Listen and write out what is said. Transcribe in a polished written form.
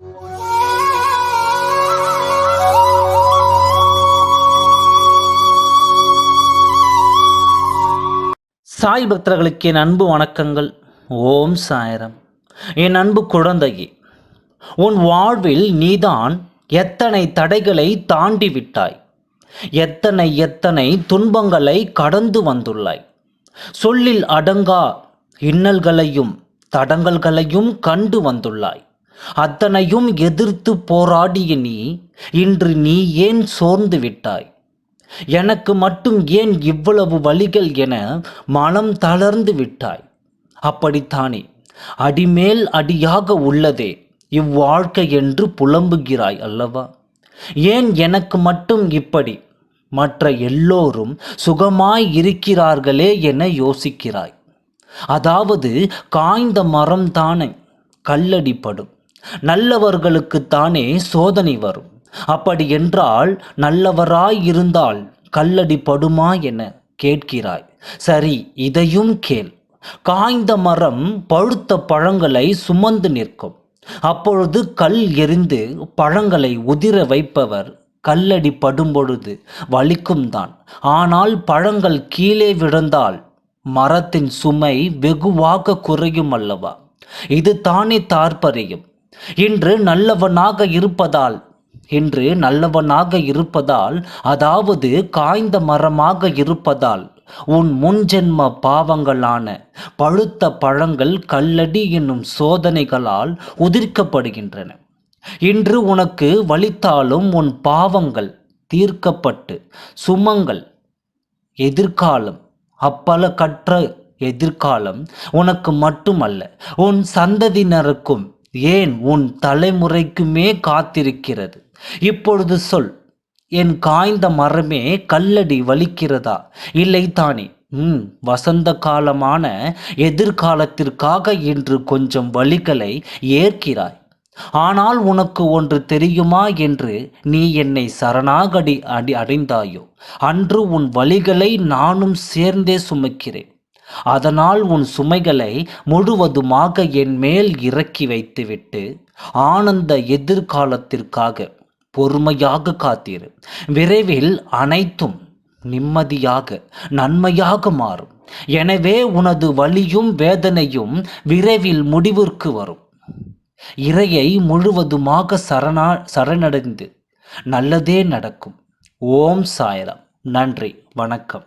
சாய் பக்தர்களுக்கு என் அன்பு வணக்கங்கள். ஓம் சாய்ராம். என் அன்பு குழந்தையே, உன் வாழ்வில் நீதான் எத்தனை தடைகளை தாண்டி விட்டாய், எத்தனை எத்தனை துன்பங்களை கடந்து வந்துள்ளாய். சொல்லில் அடங்கா இன்னல்களையும் தடங்கல்களையும் கண்டு வந்துள்ளாய். அத்தனையும் எதிர்த்து போராடிய நீ இன்று நீ ஏன் சோர்ந்து விட்டாய்? எனக்கு மட்டும் ஏன் இவ்வளவு வலிகள் என மனம் தளர்ந்து விட்டாய். அப்படித்தானே அடிமேல் அடியாக உள்ளதே இவ்வாழ்க்கை என்று புலம்புகிறாய் அல்லவா? ஏன் எனக்கு மட்டும் இப்படி, மற்ற எல்லோரும் சுகமாய் இருக்கிறார்களே என யோசிக்கிறாய். அதாவது காய்ந்த மரம் தானே கல்லடிப்படும், நல்லவர்களுக்குத்தானே சோதனை வரும். அப்படி என்றால் நல்லவராய் இருந்தால் கல்லடி படுமா என கேட்கிறாய். சரி, இதையும் கேள். காய்ந்த மரம் பழுத்த பழங்களை சுமந்து நிற்கும். அப்பொழுது கல் எறிந்து பழங்களை உதிர வைப்பவர் கல்லடி படும் பொழுது வலிக்கும் தான். ஆனால் பழங்கள் கீழே விழுந்தால் மரத்தின் சுமை வெகுவாக குறையும் அல்லவா? இது தானே தாற்பயம். இன்று நல்லவனாக இருப்பதால், அதாவது காய்ந்த மரமாக இருப்பதால் உன் முன்ஜென்ம பாவங்களான பழுத்த பழங்கள் கல்லடி என்னும் சோதனைகளால் உதிர்க்கப்படுகின்றன. இன்று உனக்கு வலித்தாலும் உன் பாவங்கள் தீர்க்கப்பட்டு சுமங்கள் எதிர்காலம் அப்பல கற்ற எதிர்காலம் உனக்கு மட்டுமல்ல, உன் சந்ததியினருக்கும், ஏன் உன் தலைமுறைக்குமே காத்திருக்கிறது. இப்பொழுது சொல், என் காய்ந்த மரமே கல்லடி வலிக்கிறதா? இல்லை தானே? வசந்த காலமான எதிர்காலத்திற்காக இன்று கொஞ்சம் வலிகளை ஏற்கிறாய். ஆனால் உனக்கு ஒன்று தெரியுமா? என்று நீ என்னை சரணாகதி அடைந்தாயோ அன்று உன் வலிகளை நானும் சேர்ந்தே சுமக்கிறேன். அதனால் உன் சுமைகளை முழுவதுமாக என் மேல் இறக்கி வைத்துவிட்டு ஆனந்த எதிர்காலத்திற்காக பொறுமையாக காத்திரு. விரைவில் அனைத்தும் நிம்மதியாக நன்மையாக மாறும். எனவே உனது வலியும் வேதனையும் விரைவில் முடிவிற்கு வரும். இறையை முழுவதுமாக சரணடைந்து நல்லதே நடக்கும். ஓம் சாய்ராம். நன்றி, வணக்கம்.